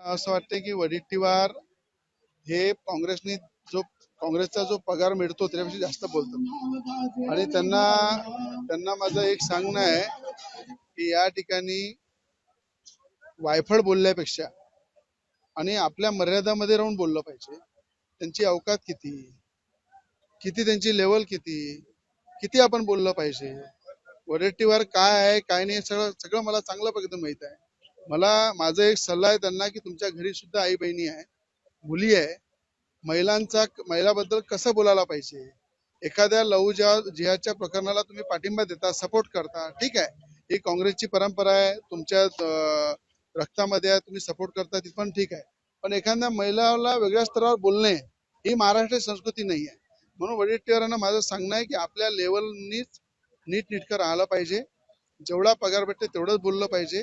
असं वाटतं की वडेट्टीवार हे काँग्रेसचा जो पगार मिळतो त्यापेक्षा जास्त बोलतात आणि त्यांना त्यांना माझं एक सांगणं आहे की या ठिकाणी वायफळ बोलल्यापेक्षा आणि आपल्या मर्यादामध्ये राहून बोललं पाहिजे. त्यांची अवकात किती, किती त्यांची लेवल किती, किती आपण बोललं पाहिजे. वडेट्टीवार काय आहे काय नाही सगळं सगळं मला चांगल्या पद्धतीने माहित आहे. मला माझा एक सल्ला आहे त्यांना की तुमच्या घरी सुद्धा आई बहिणी आहे, मुली आहे. महिलाबद्दल कसं बोलायला पाहिजे. एखाद्या लव जिहादच्या प्रकरणाला तुम्ही पाठिंबा देता, सपोर्ट करता, ठीक आहे. ही काँग्रेसची परंपरा आहे, तुमच्या रक्तामध्ये आहे, तुम्ही सपोर्ट करता ती पण ठीक आहे. पण एखाद्या महिलाला वेगळ्या स्तरावर बोलणे ही महाराष्ट्र संस्कृती नाही आहे. म्हणून वडेट्टीवारांना माझं सांगणं आहे की आपल्या लेवलनीच नीटनेटकं राहायला पाहिजे. जेवढा पगार भेटते तेवढंच बोललं पाहिजे.